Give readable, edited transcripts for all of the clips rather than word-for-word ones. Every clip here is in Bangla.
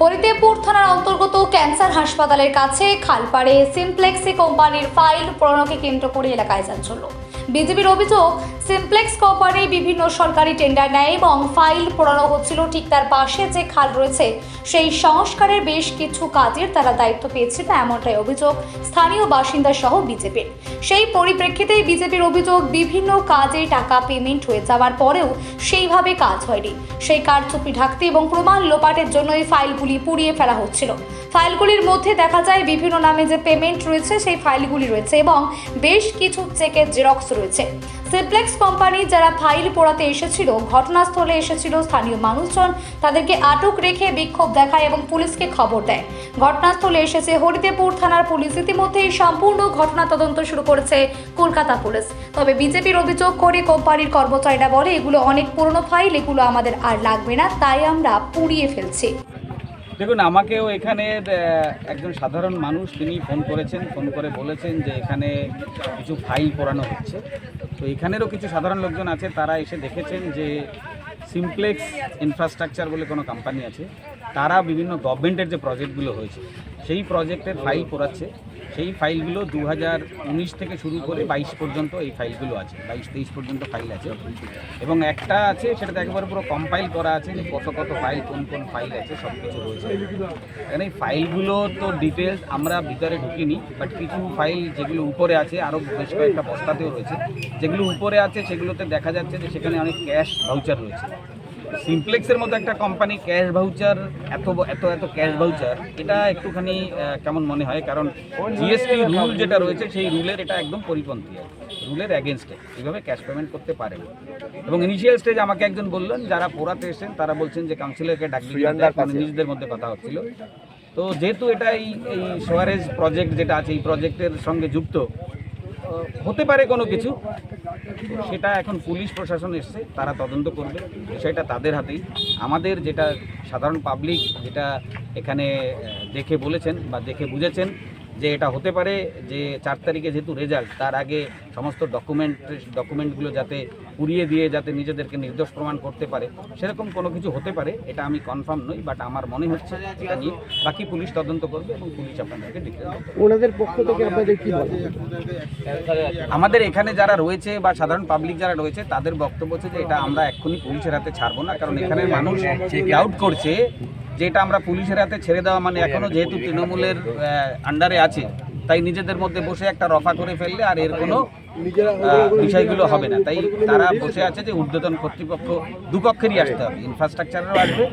হরিদেবপুর থানার অন্তর্গত ক্যান্সার হাসপাতালের কাছে খালপাড়ে সিমপ্লেক্সি কোম্পানির ফাইল পুরানোকে কেন্দ্র করে এলাকায় চাঞ্চল্য। বিজেপির অভিযোগ, সিমপ্লেক্স কোম্পানি বিভিন্ন সরকারি টেন্ডার নেয় এবং ফাইল পুরানো হচ্ছিল। ঠিক তার পাশে যে খাল রয়েছে সেই সংস্কারের বেশ কিছু কাজের তারা দায়িত্ব পেয়েছিল, এমনটাই অভিযোগ স্থানীয় বাসিন্দা সহ বিজেপির। সেই পরিপ্রেক্ষিতেই বিজেপির অভিযোগ, বিভিন্ন কাজে টাকা পেমেন্ট হয়ে যাওয়ার পরেও সেইভাবে কাজ হয়নি। সেই কারচুপি ঢাকতে এবং প্রমাণ লোপাটের জন্য এই ফাইলগুলি পুড়িয়ে ফেলা হচ্ছিল। ফাইলগুলির মধ্যে দেখা যায় বিভিন্ন নামে যে পেমেন্ট রয়েছে সেই ফাইলগুলি রয়েছে এবং বেশ কিছু চেকের জেরক্স রয়েছে। সিমপ্লেক্স কোম্পানি যারা ফাইল পোড়াতে এসেছিল, ঘটনাস্থলে এসেছিল স্থানীয় মানুষজন, তাদেরকে আটক রেখে বিক্ষোভ দেখায় এবং পুলিশকে খবর দেয়। ঘটনাস্থলে এসেছে হরিদেবপুর থানার পুলিশ। ইতিমধ্যে এই সম্পূর্ণ ঘটনা তদন্ত শুরু করেছে কলকাতা পুলিশ। তবে বিজেপির অভিযোগ করে কোম্পানির কর্মচারীরা বলে, এগুলো অনেক পুরনো ফাইল, এগুলো আমাদের আর লাগবে না, তাই আমরা পুড়িয়ে ফেলছি। দেখুন, আমাকেও এখানের একজন সাধারণ মানুষ তিনি ফোন করেছেন, ফোন করে বলেছেন যে এখানে কিছু ফাইল পোড়ানো হচ্ছে। তো এখানেরও কিছু সাধারণ লোকজন আছে, তারা এসে দেখেছেন যে সিমপ্লেক্স ইনফ্রাস্ট্রাকচার বলে কোনো কোম্পানি আছে, তারা বিভিন্ন গভর্নমেন্টের যে প্রজেক্টগুলো হয়েছে সেই প্রজেক্টের ফাইল পোড়াচ্ছে। সেই ফাইলগুলো 2019 থেকে শুরু করে 22 পর্যন্ত এই ফাইলগুলো আছে, 22-23 পর্যন্ত ফাইল আছে। এবং একটা আছে সেটাতে একবারে পুরো কম্পাইল করা আছে যে কত কত ফাইল, কোন কোন ফাইল আছে, সব কিছু রয়েছে এখানে। এই ফাইলগুলো তো ডিটেলস আমরা ভিতরে ঢুকিনি, বাট কিছু ফাইল যেগুলো উপরে আছে, আরও বেশ কয়েকটা বস্তাতেও রয়েছে, যেগুলো উপরে আছে সেগুলোতে দেখা যাচ্ছে যে সেখানে অনেক ক্যাশ ভাউচার রয়েছে। সিমপ্লেক্সের মতো একটা কোম্পানি ক্যাশ ভাউচার, এত এত এত ক্যাশ ভাউচার, এটা একটুখানি কেমন মনে হয়, কারণ জিএসটি রুল যেটা রয়েছে সেই রুলের এটা একদম পরিপন্থী, রুলের অ্যাগেনস্টে এইভাবে ক্যাশ পেমেন্ট করতে পারে না। এবং ইনিশিয়াল স্টেজ আমাকে একজন বললেন, যারা পোড়াতে এসেছেন তারা বলছেন যে কাউন্সিলরকে ডাক দিয়ে নিজেদের মধ্যে কথা হচ্ছিল। তো যেহেতু এটা এই সোয়ারেজ প্রজেক্ট যেটা আছে এই প্রজেক্টের সঙ্গে যুক্ত, হতে পারে কোনো কিছু, সেটা এখন পুলিশ প্রশাসন এসছে, তারা তদন্ত করবে, বিষয়টা তাদের হাতেই। আমাদের যেটা সাধারণ পাবলিক যেটা এখানে দেখে বলেছেন বা দেখে বুঝেছেন যে এটা হতে পারে যে 4 তারিখে যেহেতু রেজাল্ট, তার আগে সমস্ত ডকুমেন্টগুলো যাতে পুড়িয়ে দিয়ে যাতে নিজেদেরকে নির্দোষ প্রমাণ করতে পারে, সেরকম কোনো কিছু হতে পারে। এটা আমি কনফার্ম নই, বাট আমার মনে হচ্ছে এটা নিয়ে বাকি পুলিশ তদন্ত করবে এবং পুলিশ আপনাদেরকে ডিক্লেয়ার করবে। ওনাদের পক্ষ থেকে আপনাদের কি বলেন? আমাদের এখানে যারা রয়েছে বা সাধারণ পাবলিক যারা রয়েছে তাদের বক্তব্য হচ্ছে যে এটা আমরা এক্ষুনি পুলিশের হাতে ছাড়বো না, কারণ এখানে মানুষ ডাউট করছে যে এটা আমরা পুলিশের হাতে ছেড়ে দেওয়া মানে, এখনও যেহেতু তৃণমূলের আন্ডারে আছে তাই নিজেদের মধ্যে বসে একটা রফা করে ফেললে আর এর কোনো বিষয়গুলো হবে না। তাই তারা বসে আছে যে ঊর্ধ্বতন কর্তৃপক্ষ দুপক্ষেরই আসতে হবে, ইনফ্রাস্ট্রাকচারেরও আসবে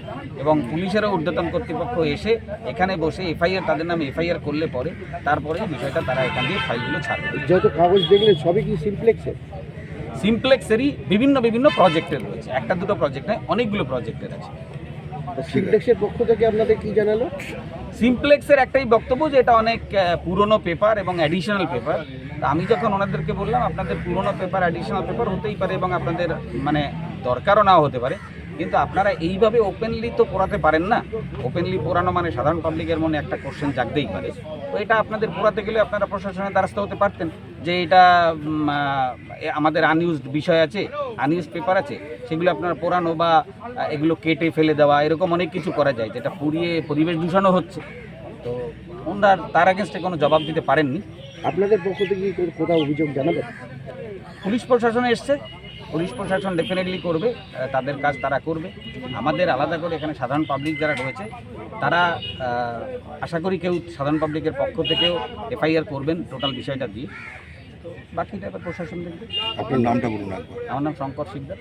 এবং পুলিশেরও ঊর্ধ্বতন কর্তৃপক্ষ এসে এখানে বসে এফআইআর, তাদের নামে এফআইআর করলে পরে তারপরে বিষয়টা তারা এখান দিয়ে ফাইলগুলো ছাড়বে। যেহেতু কাগজ দেখলেন সবই কি সিমপ্লেক্সের? সিমপ্লেক্সেরই বিভিন্ন প্রজেক্টের রয়েছে, একটা দুটো প্রজেক্ট নয়, অনেকগুলো প্রজেক্টের আছে। সিমপ্লেক্সের পক্ষ থেকে আপনাদের কি জানালো? সিমপ্লেক্সের একটাই বক্তব্য যে এটা অনেক পুরনো পেপার এবং অ্যাডিশনাল পেপার। তা আমি যখন ওনাদেরকে বললাম আপনাদের পুরনো পেপার, অ্যাডিশনাল পেপার হতেই পারে এবং আপনাদের মানে দরকারও নাও হতে পারে, কিন্তু আপনারা এইভাবে ওপেনলি তো পোড়াতে পারেন না। ওপেনলি পোড়ানো মানে সাধারণ পাবলিকের মনে একটা কোশ্চেন জাগতেই পারে। তো এটা আপনাদের পোড়াতে গেলে আপনারা প্রশাসনের দ্বারস্থ হতে পারতেন যে এটা আমাদের আনইউজড বিষয় আছে, আনইউজড পেপার আছে, সেগুলো আপনারা পোড়ানো বা এগুলো কেটে ফেলে দেওয়া, এরকম অনেক কিছু করা যায় যেটা পুড়িয়ে পরিবেশ দূষণও হচ্ছে। তো ওনারা তার আগেনস্টে কোনো জবাব দিতে পারেননি। আপনাদের পক্ষ থেকে কি কোথাও অভিযোগ জানাবেন? পুলিশ প্রশাসন এসছে, পুলিশ প্রশাসন ডেফিনেটলি করবে, তাদের কাজ তারা করবে। আমাদের আলাদা করে এখানে সাধারণ পাবলিক যারা রয়েছে তারা আশা করি কেউ সাধারণ পাবলিকের পক্ষ থেকেও এফআইআর করবেন টোটাল বিষয়টা দিয়ে। বাকিটা এবার প্রশাসন দেখবে। আপনার নামটা বলুন। আমার নাম শঙ্কর শিকদার।